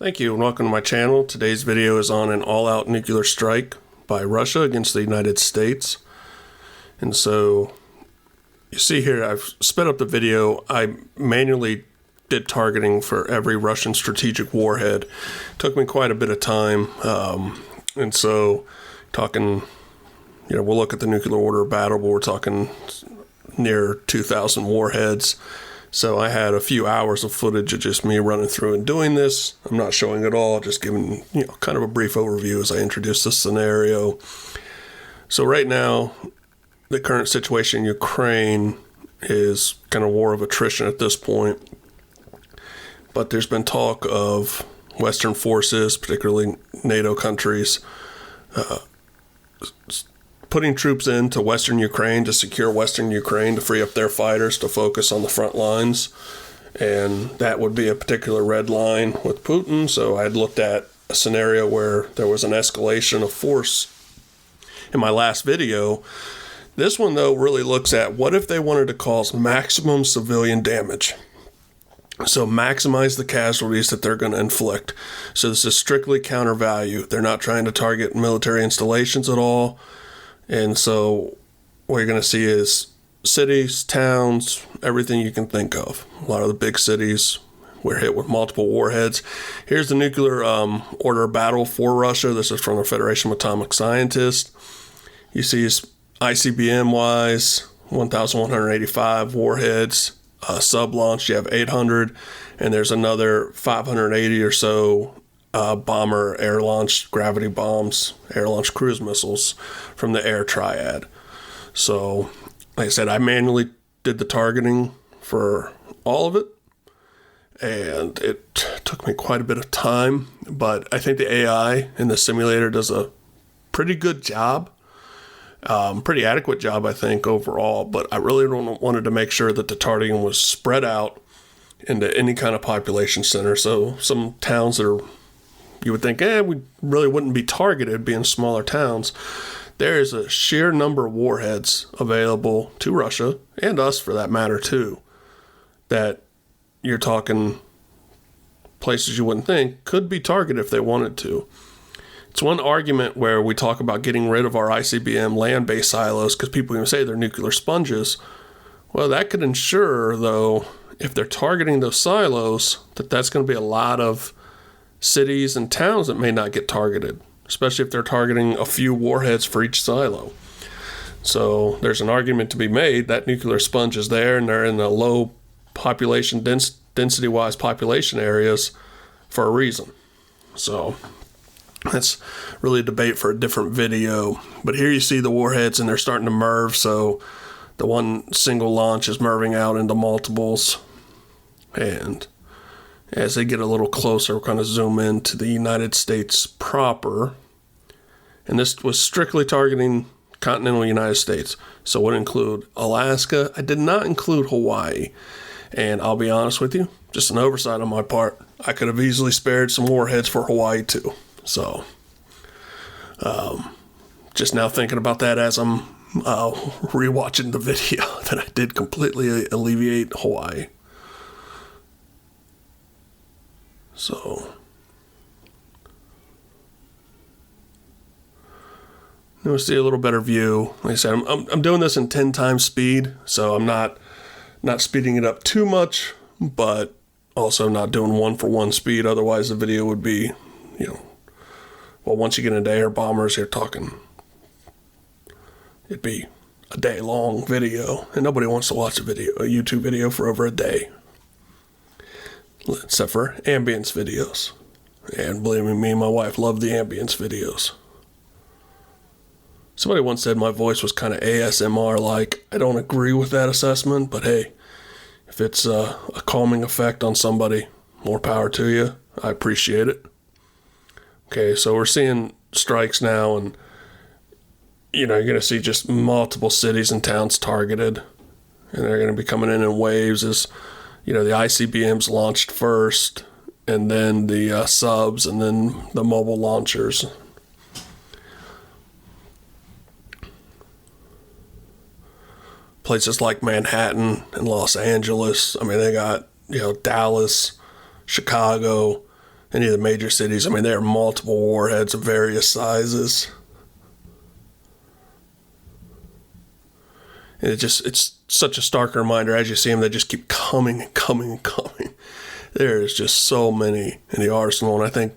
Thank you and welcome to my channel. Today's video is on an all-out nuclear strike by Russia against the United States. And so you see here, I've sped up the video. I manually did targeting for every Russian strategic warhead. It took me quite a bit of time. And so talking, we'll look at the nuclear order of battle, but we're talking near 2,000 warheads. So I had a few hours of footage of just me running through and doing this. I'm not showing it all, just giving, kind of a brief overview as I introduce this scenario. So right now, the current situation in Ukraine is kind of war of attrition at this point. But there's been talk of Western forces, particularly NATO countries, putting troops into Western Ukraine to secure Western Ukraine to free up their fighters to focus on the front lines. And that would be a particular red line with Putin. So I had looked at a scenario where there was an escalation of force in my last video. This one, though, really looks at what if they wanted to cause maximum civilian damage. So maximize the casualties that they're going to inflict. So this is strictly counter value. They're not trying to target military installations at all. And so what you're going to see is cities, towns, everything you can think of. A lot of the big cities were hit with multiple warheads. Here's the nuclear order of battle for Russia. This is from the Federation of Atomic Scientists. You see ICBM-wise, 1,185 warheads. Sub-launch, you have 800. And there's another 580 or so bomber air-launched gravity bombs, air-launched cruise missiles from the air triad. So, like I said, I manually did the targeting for all of it, and it took me quite a bit of time, but I think the AI in the simulator does a pretty good job, pretty adequate job, I think, overall, but I really wanted to make sure that the targeting was spread out into any kind of population center. So some towns that are, you would think, we really wouldn't be targeted being smaller towns. There is a sheer number of warheads available to Russia, and us for that matter too, that you're talking places you wouldn't think could be targeted if they wanted to. It's one argument where we talk about getting rid of our ICBM land-based silos because people even say they're nuclear sponges. Well, that could ensure, though, if they're targeting those silos, that's going to be a lot of cities and towns that may not get targeted, especially if they're targeting a few warheads for each silo. So there's an argument to be made that nuclear sponge is there and they're in the low population density-wise population areas for a reason. So that's really a debate for a different video. But here you see the warheads and they're starting to merge. So the one single launch is merging out into multiples. And as they get a little closer, we'll kind of zoom in to the United States proper. And this was strictly targeting continental United States. So it would include Alaska. I did not include Hawaii. And I'll be honest with you, just an oversight on my part. I could have easily spared some warheads for Hawaii too. So just now thinking about that as I'm rewatching the video, that I did completely alleviate Hawaii. So we'll see a little better view. Like I said, I'm doing this in 10 times speed, so I'm not speeding it up too much, but also not doing 1-for-1 speed. Otherwise, the video would be, once you get into air bombers, you're talking, it'd be a day-long video, and nobody wants to watch a YouTube video for over a day. Except for ambience videos. And believe me and my wife love the ambience videos. Somebody once said my voice was kind of ASMR-like. I don't agree with that assessment, but hey, if it's a calming effect on somebody, more power to you. I appreciate it. Okay, so we're seeing strikes now, and you're going to see just multiple cities and towns targeted, and they're going to be coming in waves as the ICBMs launched first, and then the subs, and then the mobile launchers. Places like Manhattan and Los Angeles. I mean, they got, Dallas, Chicago, any of the major cities. I mean, there are multiple warheads of various sizes. And it's such a stark reminder. As you see them, they just keep coming and coming and coming. There's just so many in the arsenal, and I think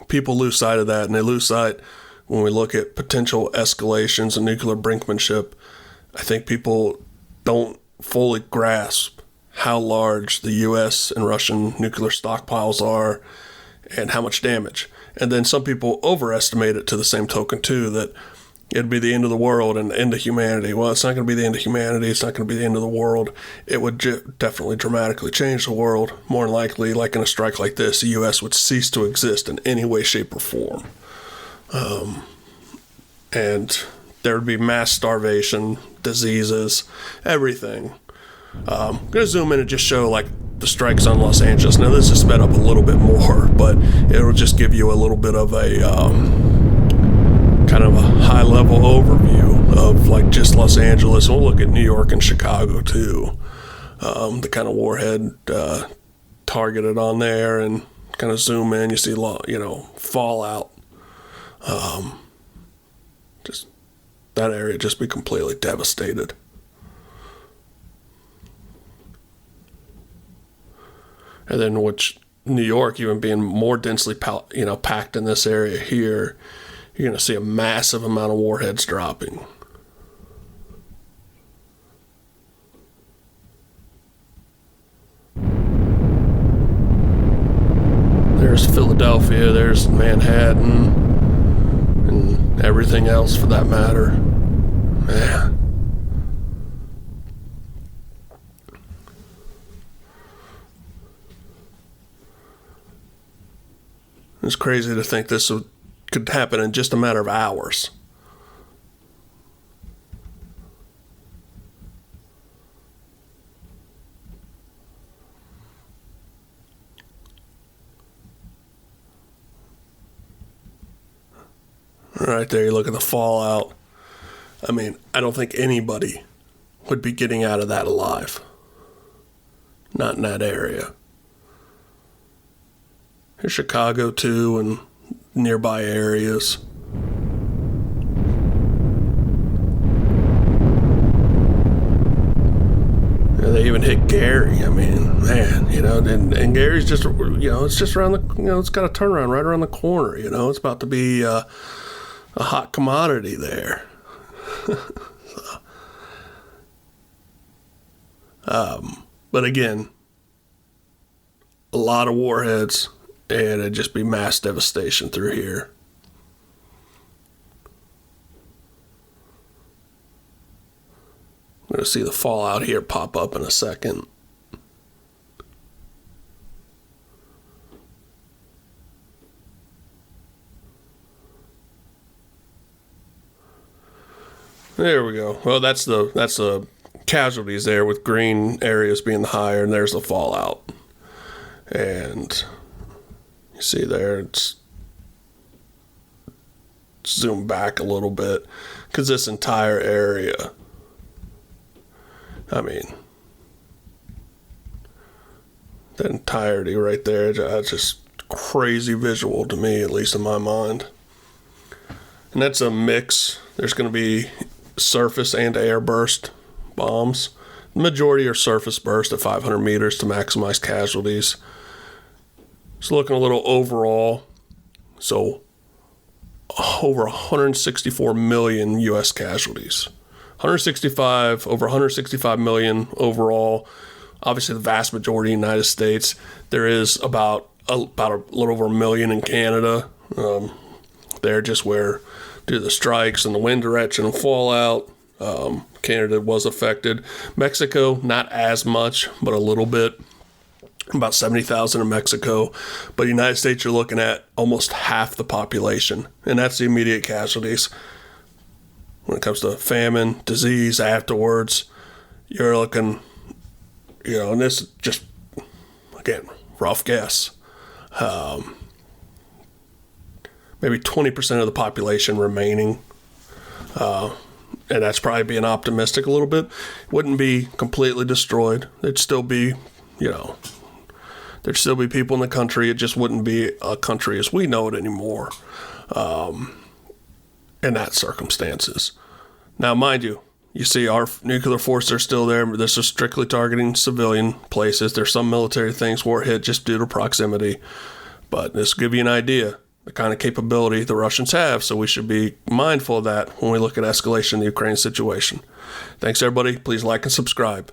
people lose sight of that, and they lose sight when we look at potential escalations and nuclear brinkmanship. I think people don't fully grasp how large the U.S. and Russian nuclear stockpiles are and how much damage. And then some people overestimate it to the same token, too, that it'd be the end of the world and the end of humanity. Well, it's not going to be the end of humanity. It's not going to be the end of the world. It would definitely dramatically change the world. More than likely, like in a strike like this, the U.S. would cease to exist in any way, shape, or form. And there would be mass starvation, diseases, everything. I'm going to zoom in and just show like the strikes on Los Angeles. Now, this is sped up a little bit more, but it'll just give you a little bit of a kind of a high-level overview of like just Los Angeles. We'll look at New York and Chicago too. The kind of warhead targeted on there, and kind of zoom in. You see, fallout. Just that area just be completely devastated. And then, New York, even being more densely, packed in this area here, you're going to see a massive amount of warheads dropping. There's Philadelphia, there's Manhattan, and everything else for that matter. Man. It's crazy to think this could happen in just a matter of hours. Right there, you look at the fallout. I mean, I don't think anybody would be getting out of that alive. Not in that area. Here's Chicago, too, and nearby areas. And they even hit Gary. I mean, man, and Gary's just, it's just around the, it's got a turnaround right around the corner, It's about to be a hot commodity there. But again, a lot of warheads, and it'd just be mass devastation through here. I'm going to see the fallout here pop up in a second. There we go. Well, that's the casualties there, with green areas being the higher, and there's the fallout. And you see there, it's zoom back a little bit, because this entire area, I mean, that entirety right there, that's just crazy visual to me, at least in my mind. And that's a mix. There's going to be surface and air burst bombs. The majority are surface burst at 500 meters to maximize casualties. So looking a little overall, so over 164 million U.S. casualties. Over 165 million overall. Obviously, the vast majority in the United States. There is about a little over a million in Canada. They're just where, due to the strikes and the wind direction and fallout, Canada was affected. Mexico, not as much, but a little bit. About 70,000 in Mexico. But the United States, you're looking at almost half the population. And that's the immediate casualties. When it comes to famine, disease afterwards, you're looking, and this is just, again, rough guess. Maybe 20% of the population remaining. And that's probably being optimistic a little bit. Wouldn't be completely destroyed. It'd still be, There'd still be people in the country. It just wouldn't be a country as we know it anymore in that circumstances. Now, mind you, you see our nuclear forces are still there. This is strictly targeting civilian places. There's some military things were hit just due to proximity. But this will give you an idea the kind of capability the Russians have, so we should be mindful of that when we look at escalation in the Ukraine situation. Thanks, everybody. Please like and subscribe.